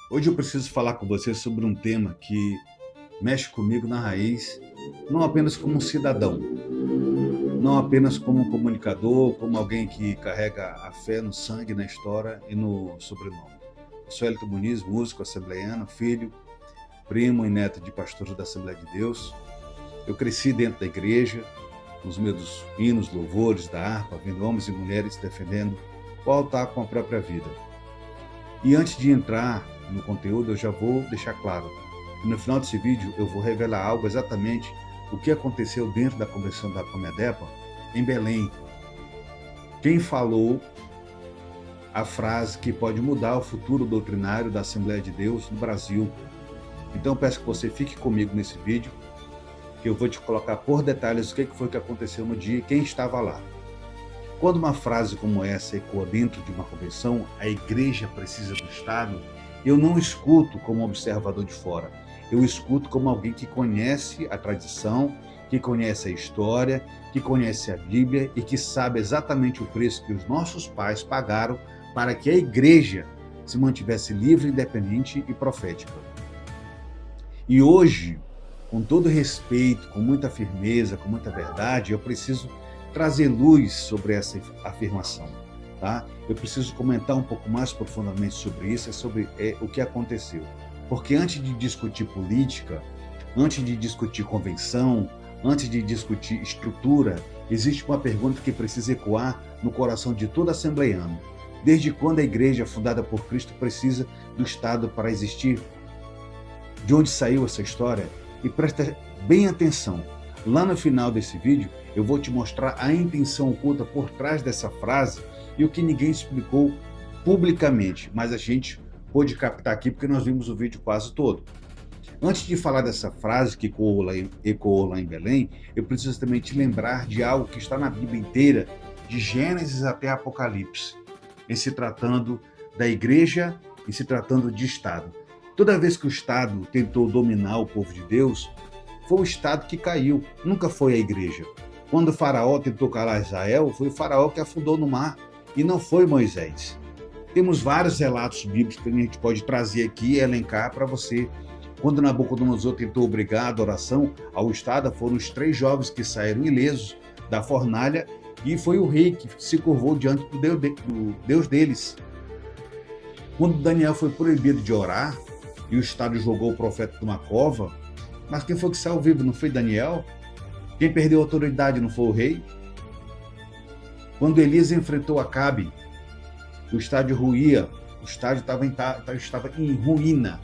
Hoje eu preciso falar com você sobre um tema que mexe comigo na raiz, não apenas como um cidadão, não apenas como um comunicador, como alguém que carrega a fé no sangue, na história e no sobrenome. Eu sou Elton Muniz, músico assembleiano, filho, primo e neto de pastores da Assembleia de Deus. Eu cresci dentro da igreja, com os meus hinos, louvores da harpa, vendo homens e mulheres defendendo o altar com a própria vida. E antes de entrar no conteúdo, eu já vou deixar claro que no final desse vídeo eu vou revelar algo exatamente o que aconteceu dentro da convenção da Comedepa em Belém. Quem falou a frase que pode mudar o futuro doutrinário da Assembleia de Deus no Brasil. Então eu peço que você fique comigo nesse vídeo, que eu vou te colocar por detalhes o que foi que aconteceu no dia e quem estava lá. Quando uma frase como essa ecoa dentro de uma convenção, a igreja precisa do Estado, eu não escuto como observador de fora. Eu escuto como alguém que conhece a tradição, que conhece a história, que conhece a Bíblia e que sabe exatamente o preço que os nossos pais pagaram para que a igreja se mantivesse livre, independente e profética. E hoje, com todo respeito, com muita firmeza, com muita verdade, eu preciso trazer luz sobre essa afirmação, tá? Eu preciso comentar um pouco mais profundamente sobre isso, sobre o que aconteceu. Porque antes de discutir política, antes de discutir convenção, antes de discutir estrutura, existe uma pergunta que precisa ecoar no coração de todo assembleiano. Desde quando a igreja fundada por Cristo precisa do Estado para existir? De onde saiu essa história? E presta bem atenção. Lá no final desse vídeo, eu vou te mostrar a intenção oculta por trás dessa frase e o que ninguém explicou publicamente, mas a gente pôde captar aqui porque nós vimos o vídeo quase todo. Antes de falar dessa frase que ecoou lá em Belém, eu preciso também te lembrar de algo que está na Bíblia inteira, de Gênesis até Apocalipse, em se tratando da igreja e se tratando de Estado. Toda vez que o Estado tentou dominar o povo de Deus, foi o Estado que caiu, nunca foi a igreja. Quando o faraó tentou calar Israel, foi o faraó que afundou no mar e não foi Moisés. Temos vários relatos bíblicos que a gente pode trazer aqui e elencar para você. Quando Nabucodonosor tentou obrigar a adoração ao Estado, foram os 3 jovens que saíram ilesos da fornalha e foi o rei que se curvou diante do Deus deles. Quando Daniel foi proibido de orar e o Estado jogou o profeta numa cova, mas quem foi que saiu vivo? Não foi Daniel? Quem perdeu a autoridade não foi o rei? Quando Elias enfrentou Acabe, o estádio ruía, o estádio estava em ruína,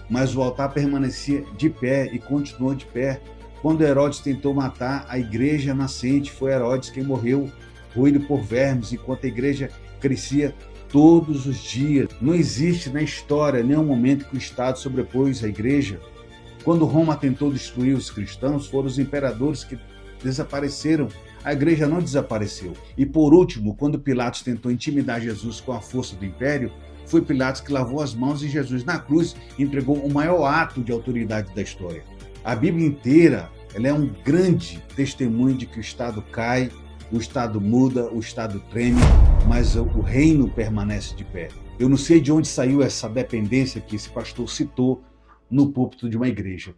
mas o altar permanecia de pé e continuou de pé. Quando Herodes tentou matar a igreja nascente, foi Herodes quem morreu, roído por vermes, enquanto a igreja crescia todos os dias. Não existe na história nenhum momento que o Estado sobrepôs a igreja. Quando Roma tentou destruir os cristãos, foram os imperadores que desapareceram. A igreja não desapareceu. E por último, quando Pilatos tentou intimidar Jesus com a força do império, foi Pilatos que lavou as mãos de Jesus na cruz e entregou o maior ato de autoridade da história. A Bíblia inteira, ela é um grande testemunho de que o Estado cai, o Estado muda, o Estado treme, mas o reino permanece de pé. Eu não sei de onde saiu essa dependência que esse pastor citou no púlpito de uma igreja.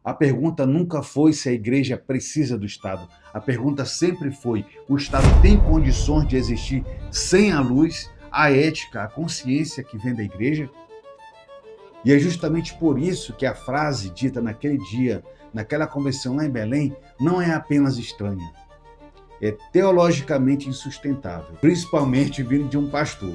A pergunta nunca foi se a igreja precisa do Estado. A pergunta sempre foi: o Estado tem condições de existir sem a luz, a ética, a consciência que vem da igreja? E é justamente por isso que a frase dita naquele dia, naquela convenção lá em Belém, não é apenas estranha. É teologicamente insustentável, principalmente vindo de um pastor.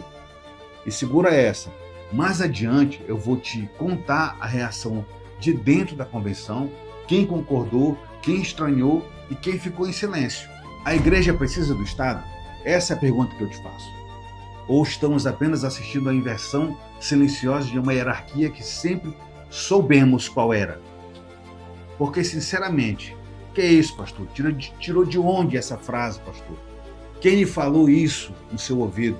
E segura essa. Mais adiante eu vou te contar a reação de dentro da convenção, quem concordou, quem estranhou e quem ficou em silêncio. A igreja precisa do Estado? Essa é a pergunta que eu te faço. Ou estamos apenas assistindo à inversão silenciosa de uma hierarquia que sempre soubemos qual era? Porque, sinceramente, que é isso, pastor? Tirou de onde essa frase, pastor? Quem lhe falou isso no seu ouvido?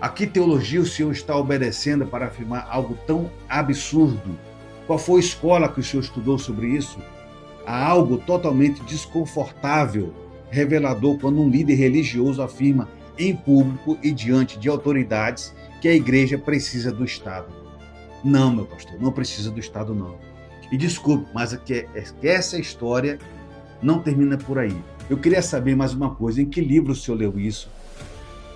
A que teologia o senhor está obedecendo para afirmar algo tão absurdo? Qual foi a escola que o senhor estudou sobre isso? Há algo totalmente desconfortável, revelador, quando um líder religioso afirma em público e diante de autoridades que a igreja precisa do Estado. Não, meu pastor, não precisa do Estado, não. E desculpe, mas que essa história não termina por aí. Eu queria saber mais uma coisa, em que livro o senhor leu isso?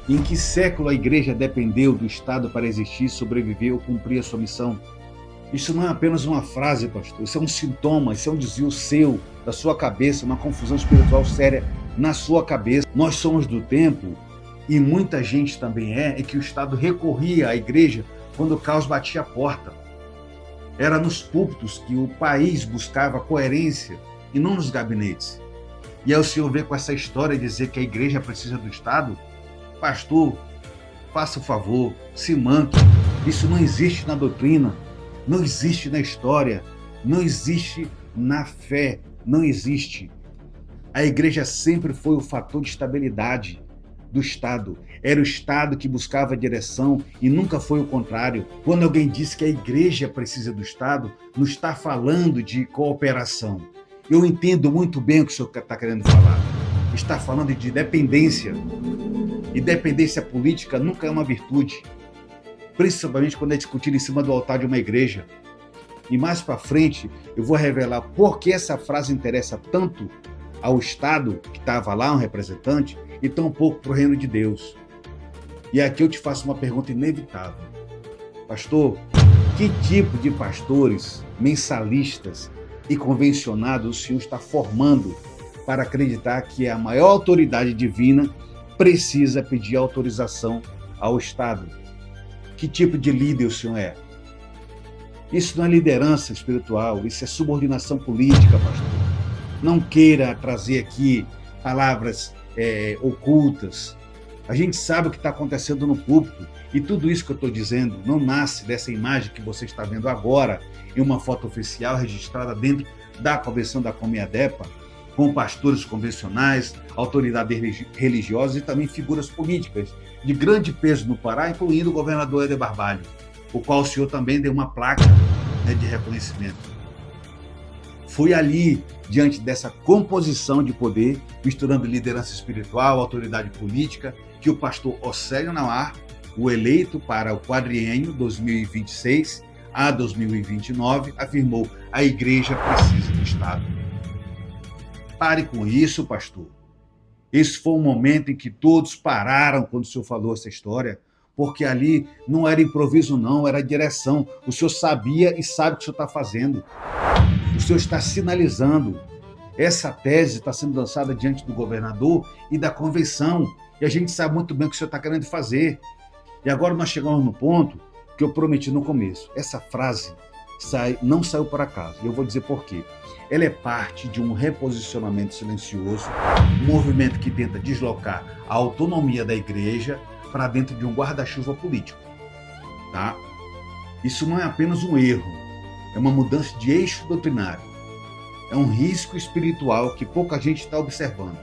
Em que século a igreja dependeu do Estado para existir, sobreviver ou cumprir a sua missão? Isso não é apenas uma frase, pastor, isso é um sintoma, isso é um desvio seu, da sua cabeça, uma confusão espiritual séria na sua cabeça. Nós somos do tempo, e muita gente também é que o Estado recorria à igreja quando o caos batia a porta. Era nos púlpitos que o país buscava coerência e não nos gabinetes. E aí o senhor vê com essa história dizer que a igreja precisa do Estado? Pastor, faça o favor, se manque. Isso não existe na doutrina, não existe na história, não existe na fé, não existe. A igreja sempre foi o fator de estabilidade do Estado. Era o Estado que buscava a direção e nunca foi o contrário. Quando alguém diz que a igreja precisa do Estado, não está falando de cooperação. Eu entendo muito bem o que o senhor está querendo falar. Está falando de dependência. E dependência política nunca é uma virtude. Principalmente quando é discutido em cima do altar de uma igreja. E mais para frente eu vou revelar por que essa frase interessa tanto ao Estado, que estava lá, um representante, e tão pouco para o reino de Deus. E aqui eu te faço uma pergunta inevitável. Pastor, que tipo de pastores, mensalistas e convencionados o senhor está formando para acreditar que a maior autoridade divina precisa pedir autorização ao Estado? Que tipo de líder o senhor é? Isso não é liderança espiritual, isso é subordinação política, pastor. Não queira trazer aqui palavras ocultas. A gente sabe o que está acontecendo no púlpito, e tudo isso que eu estou dizendo não nasce dessa imagem que você está vendo agora, em uma foto oficial registrada dentro da convenção da Comiadepa, com pastores convencionais, autoridades religiosas e também figuras políticas de grande peso no Pará, incluindo o governador Eder Barbalho, o qual o senhor também deu uma placa de reconhecimento. Foi ali, diante dessa composição de poder, misturando liderança espiritual, autoridade política, que o pastor Océlio Nauar, o eleito para o quadriênio 2026 a 2029, afirmou: a igreja precisa do Estado. Pare com isso, pastor. Esse foi um momento em que todos pararam quando o senhor falou essa história, porque ali não era improviso não, era direção. O senhor sabia e sabe o que o senhor está fazendo. O senhor está sinalizando. Essa tese está sendo lançada diante do governador e da convenção. E a gente sabe muito bem o que o senhor está querendo fazer. E agora nós chegamos no ponto que eu prometi no começo. Essa frase não saiu por acaso. E eu vou dizer por quê. Ela é parte de um reposicionamento silencioso, um movimento que tenta deslocar a autonomia da igreja para dentro de um guarda-chuva político. Tá? Isso não é apenas um erro. É uma mudança de eixo doutrinário. É um risco espiritual que pouca gente está observando.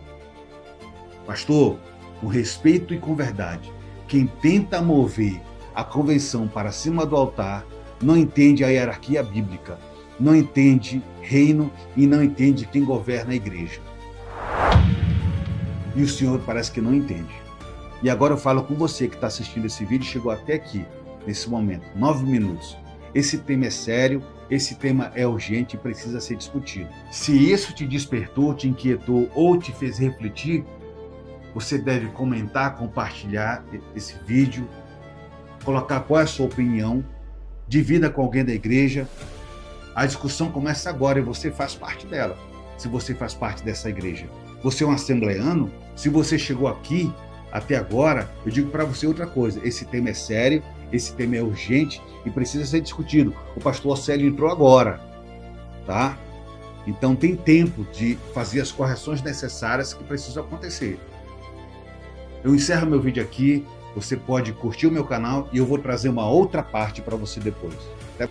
Pastor, com respeito e com verdade, quem tenta mover a convenção para cima do altar não entende a hierarquia bíblica, não entende reino e não entende quem governa a igreja. E o senhor parece que não entende. E agora eu falo com você que está assistindo esse vídeo e chegou até aqui, nesse momento, 9 minutos. Esse tema é sério, esse tema é urgente e precisa ser discutido. Se isso te despertou, te inquietou ou te fez refletir, você deve comentar, compartilhar esse vídeo, colocar qual é a sua opinião, divida com alguém da igreja. A discussão começa agora e você faz parte dela, se você faz parte dessa igreja. Você é um assembleano? Se você chegou aqui, até agora, eu digo para você outra coisa: esse tema é sério, esse tema é urgente e precisa ser discutido. O pastor Océlio entrou agora, tá? Então tem tempo de fazer as correções necessárias que precisam acontecer. Eu encerro meu vídeo aqui, você pode curtir o meu canal e eu vou trazer uma outra parte para você depois. Até